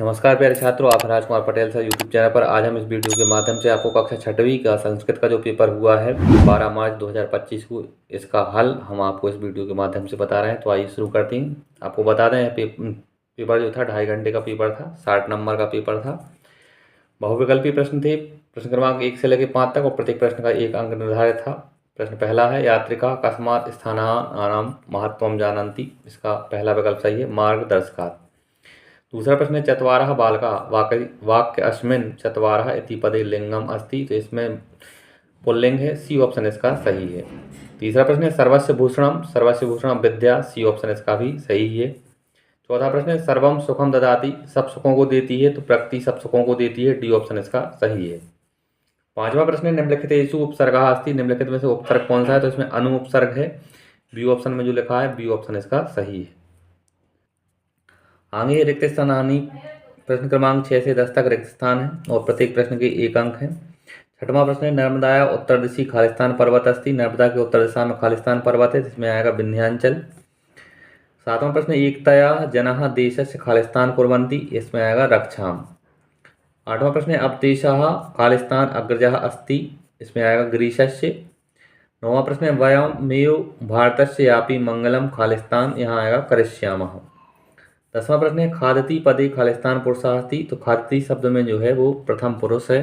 नमस्कार प्यारे छात्रों, आप Rajkumar Patel sir YouTube channel पर। आज हम इस वीडियो के माध्यम से आपको कक्षा छठवीं का संस्कृत का जो पेपर हुआ है 12 मार्च 2025 को, इसका हल हम आपको इस वीडियो के माध्यम से बता रहे हैं। तो आइए शुरू करते हैं। आपको बता दें पेपर जो था 2.5 घंटे का पेपर था, 60 नंबर का पेपर था। बहुविकल्पी प्रश्न थे, प्रश्न क्रमांक 1 से लेकर 5 तक, और प्रत्येक प्रश्न का 1 अंक निर्धारित था। प्रश्न पहला है, यात्रिका कस्मात् स्थानानां महत्त्वं जानन्ति। इसका पहला विकल्प सही है, मार्गदर्शकात्। दूसरा प्रश्न है, चत्वारः बालकाः वाक्य अस्मिन् चत्वारः इति पदे लिंगम अस्ति। तो इसमें पुल्लिंग है, सी ऑप्शन इसका सही है। तीसरा प्रश्न है, सर्वस्य भूषणम विद्या। सी ऑप्शन इसका भी सही है। चौथा प्रश्न है, सर्वम सुखम ददाति। सब सुखों को देती है, तो प्रकृति सब सुखों को देती है। डी ऑप्शन इसका सही है। पांचवा प्रश्न है, निम्नलिखितेषु उपसर्गः अस्ति। निम्नलिखित में से उपसर्ग कौन सा है? तो इसमें अनु उपसर्ग है। बी ऑप्शन में जो लिखा है, बी ऑप्शन इसका सही है। आगे रिक्त स्थानानि, प्रश्न क्रमांक 6 से 10 तक रिक्त स्थान है और प्रत्येक प्रश्न के 1 अंक है। छठवां प्रश्न है, नर्मदाया उत्तर दिशि खालिस्तान पर्वत अस्ति। नर्मदा के उत्तर दिशा में खालिस्तान पर्वत है, जिसमें आएगा विंध्याचल। सातवां प्रश्न, एकतया जनाः देशस्य खालिस्तान कुर्वन्ति। इसमें आएगा रक्षाम। आठवां प्रश्न है, अवदेशः खालिस्तान अग्रजः अस्ति। इसमें आएगा ग्रीसस्य। नौवां प्रश्न है, वयमेव भारतस्य यापि मंगलम खालिस्तान। यहाँ आएगा करिष्यामः। 10वां प्रश्न है, खादती पदे खालिस्तान पुरुषः अस्ति। तो खादती शब्द में जो है वो प्रथम पुरुष है।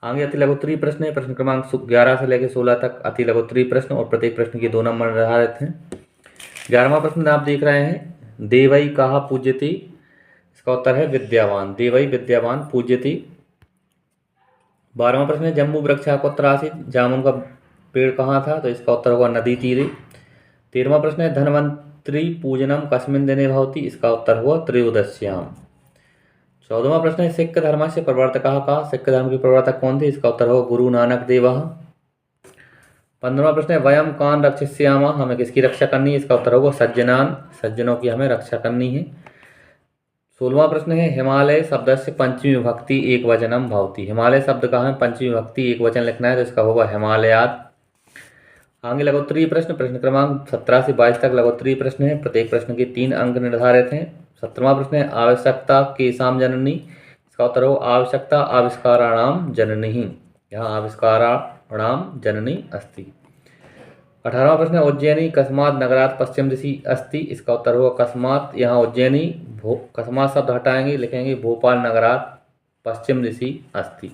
आगे अति लघुत्तरीय प्रश्न है, प्रश्न क्रमांक 11 से लेकर 16 तक अति लघुत्तरीय प्रश्न और प्रत्येक प्रश्न के 2 नंबर निर्धारित हैं। 11वां प्रश्न आप देख रहे हैं, देवई कहा पूज्यते। इसका उत्तर है विद्यावान। देवई विद्यावान पूज्यते। 12वां प्रश्न है, जम्बू वृक्ष कुत्र आसीत्। जामुन का पेड़ कहाँ था? तो इसका उत्तर होगा नदी तीरे। 13वां प्रश्न है, धन्वंतरि पूजनम कस्मिन् दिने भवति। इसका उत्तर हुआ त्रयोदश्याम। 14वां प्रश्न है, सिख धर्म से प्रवर्तकः कः। सिख धर्म के प्रवर्तक कौन थे? इसका उत्तर होगा गुरु नानक देवः। 15वां प्रश्न है, वयम कान रक्षिष्यामः। हमें किसकी रक्षा करनी है? इसका उत्तर होगा सज्जनान। सज्जनों की हमें रक्षा करनी है। 16वां प्रश्न है, हिमालय शब्द से पंचमी विभक्ति एक वचनम भवति। हिमालय शब्द का हमें पंचमी विभक्ति एक वचन लिखना है, तो इसका होगा हिमालयात्। आगे लघुत्तरीय प्रश्न, प्रश्न क्रमांक 17 से 22 तक लघुत्तरीय प्रश्न है। प्रत्येक प्रश्न के 3 अंक निर्धारित हैं। 17वां प्रश्न है, आवश्यकता केषां जननी। इसका उत्तर हो आवश्यकता आविष्काराणाम जननी। यहाँ आविष्काराणाम जननी अस्ति। 18वां प्रश्न है, उज्जैनी कस्मात् नगरात् पश्चिम दिशि अस्ति। इसका उत्तर होगा कस्मात्। यहाँ उज्जैनी कस्मात् शब्द हटाएंगे, लिखेंगे भोपाल नगरात् पश्चिम दिशि अस्ति।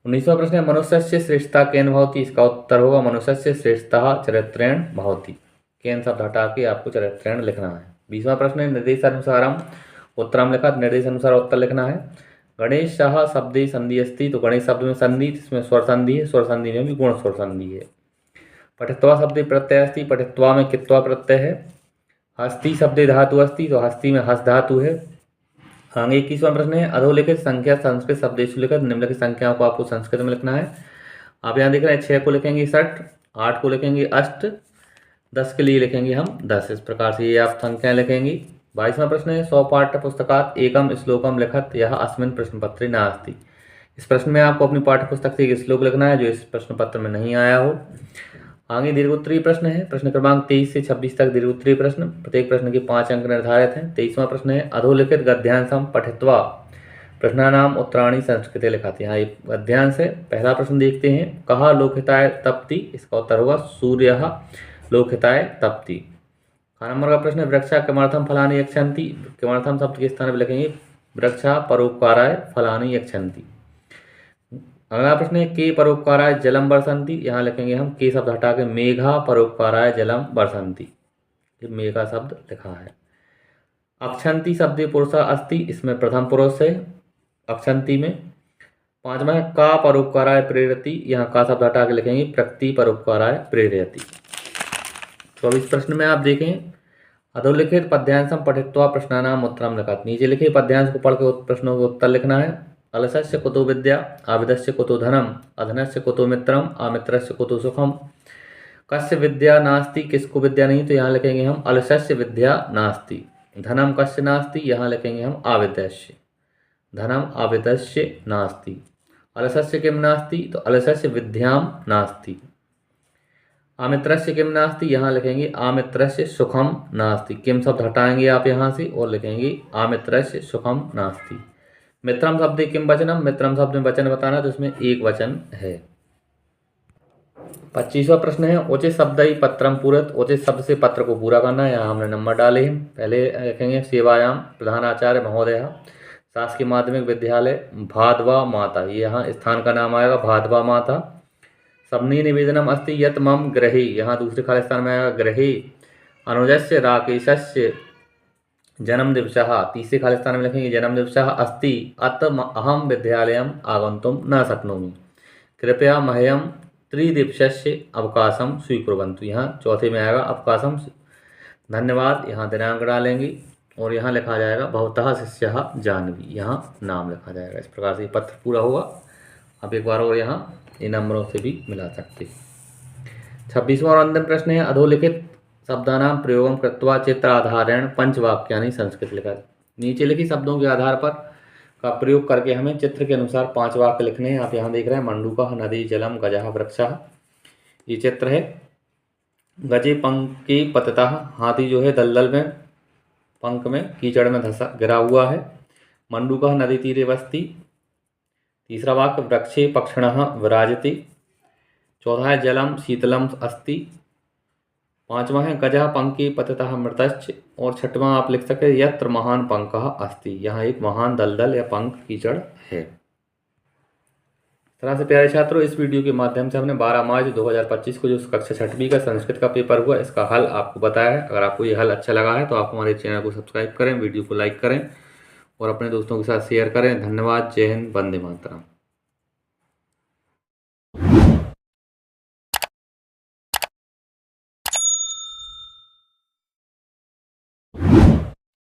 19वां प्रश्न है, मनुष्यस्य श्रेष्ठता केन भवति। इसका उत्तर होगा मनुष्यस्य श्रेष्ठता चरित्रेण भवति। केन शब्द हटा के आपको चरित्रेण लिखना है। 20वां प्रश्न है, निर्देशानुसारम उत्तरम लिखा। निर्देशानुसार उत्तर लिखना है। गणेशः शब्दे संधि अस्ति। तो गणेश शब्द में संधि, इसमें स्वर संधि है। स्वर संधि में भी गुण स्वर संधि है। पठित्वा शब्दे प्रत्यय अस्ति। पठित्वा में कित्वा प्रत्यय है। हस्ति शब्दे धातु अस्ति। तो हस्ति में हस धातु है। आगे 21वां प्रश्न है, अधोलिखित संख्या संस्कृत शब्देषु लिखित। निम्नलिखित संख्याओं को आपको संस्कृत में लिखना है। आप यहाँ देख रहे हैं 6 को लिखेंगे 60, 8 को लिखेंगे 8, 10 के लिए लिखेंगे हम 10। इस प्रकार से ये आप संख्याएं लिखेंगे। 22वां प्रश्न है, 100 पाठ्य पुस्तकात् एकम श्लोकम लिखत। यह अस्मिन् प्रश्न पत्रे नास्ति। इस प्रश्न में आपको अपनी पाठ्य पुस्तक से एक श्लोक लिखना है जो इस प्रश्न पत्र में नहीं आया हो। आगे दीर्घोत्तरीय प्रश्न है, प्रश्न क्रमांक 23 से 26 तक दीर्घोत्तरीय प्रश्न। प्रत्येक प्रश्न के 5 अंक निर्धारित हैं। 23वां प्रश्न है, अधोलिखित गद्यांशम पठित्वा प्रश्नानाम उत्तराणि संस्कृते लिखाते। यहाँ एक गद्यांश है। पहला प्रश्न देखते हैं, कहा लोकहिताय तपति। इसका उत्तर होगा सूर्यः लोकहिताय तपति। नंबर का प्रश्न है, वृक्षा किमर्थम फलानि यच्छन्ति। किमर्थम शब्द के स्थान पर लिखेंगे वृक्षा परोपकाराय फलानि यच्छन्ति। अगला प्रश्न है, के परोपकाराय जलम बरसंती। यहाँ लिखेंगे हम के शब्द हटा के मेघा परोपकाराय जलम बरसंती। मेघा शब्द लिखा है। अक्षंती शब्द पुरुष अस्ति। इसमें प्रथम पुरुष है अक्षंती में। 5वां है, का परोपकाराय प्रेरति। यहाँ का शब्द हटा के लिखेंगे प्रकृति परोपकाराय प्रेरयति। 24 प्रश्न में आप देखें, अधोलिखित पद्यांशम पठित्वा प्रश्नानाम उत्तरम लिखत। नीचे लिखे पद्यांश को पढ़ के प्रश्नों के उत्तर लिखना है। अलसस्य कुतो विद्या, आविदस्य कुतो धनम, अधनस्य कुतो मित्रम, अमित्रस्य कुतो सुखम। कस्य विद्या नास्ति, किसको विद्या नहीं। तो यहाँ लिखेंगे हम अलसस्य विद्या नास्ति। धनम कस्य नास्ति, यहाँ लिखेंगे हम आविदस्य। धनम आविदस्य नास्ति। अलसस्य किम नास्ति, तो अलसस्य विद्याम नास्ति। आमित्रस्य किम नास्ति, यहाँ लिखेंगे आमित्रस्य सुखम नास्ति। किम शब्द हटाएंगे आप यहाँ से और लिखेंगे आमित्रस्य सुखम नास्ति। मित्रम शब्द किम वचनम, मित्रम शब्द में वचन बताना तो इसमें एक वचन है। 25वां प्रश्न है उचित शब्द ही पत्रम पूरत, उचित शब्द से पत्र को पूरा करना है। यहाँ हमने नंबर डाले हैं। पहले लिखेंगे सेवायाम प्रधानाचार्य महोदय, शासकीय माध्यमिक विद्यालय भादवा माता, ये यहाँ स्थान का नाम आएगा भादवा माता। सबनी निवेदनम अस्ति यत मम गृहे, यहाँ दूसरे खाली स्थान में आएगा गृहे अनुजस्य राकेशस्य जन्म दिवसः, तीसरे खाली स्थान में लिखेंगे जन्म दिवसः अस्ति अत अहम विद्यालयम आगंतुम न शक्नोमि, कृपया मह्यम त्रिदिवसस्य अवकाशम स्वीकुर्वन्तु, यहाँ चौथे में आएगा अवकाशम। धन्यवाद, यहाँ दिनांक डालेंगे और यहाँ लिखा जाएगा भवतः शिष्यः जानवी, यहाँ नाम लिखा जाएगा। इस प्रकार से पत्र पूरा होगा। अब एक बार और यहाँ इन नंबरों से भी मिला सकते। 26वां और अंतिम प्रश्न है अधोलिखित शब्दानां प्रयोगम कृत्वा चित्र आधारेण पंचवाक्यानि संस्कृत लिखा। नीचे लिखी शब्दों के आधार पर का प्रयोग करके हमें चित्र के अनुसार 5 वाक्य लिखने हैं। आप यहाँ देख रहे हैं मंडूकः नदी जलम गजः वृक्षः, ये चित्र है। गजे पंके पततः, हाथी जो है दलदल में पंख में कीचड़ में धंसा गिरा हुआ है। मंडूकः नदी तीरे वसति। तीसरा वाक्य वृक्षे पक्षिणः विराजति। चौथा है जलम शीतलम अस्ति। पांचवा है गजः पंके पततः मृतश्च। और छठवां आप लिख सकते हैं यत्र महान पंकः अस्ति, यहाँ एक महान दलदल या पंख कीचड़ है। तरह से प्यारे छात्रों, इस वीडियो के माध्यम से हमने 12 मार्च 2025 को जो कक्षा 6वीं का संस्कृत का पेपर हुआ इसका हल आपको बताया है। अगर आपको ये हल अच्छा लगा है तो आप हमारे चैनल को सब्सक्राइब करें, वीडियो को लाइक करें और अपने दोस्तों के साथ शेयर करें। धन्यवाद। जय हिंद, वंदे मातरम।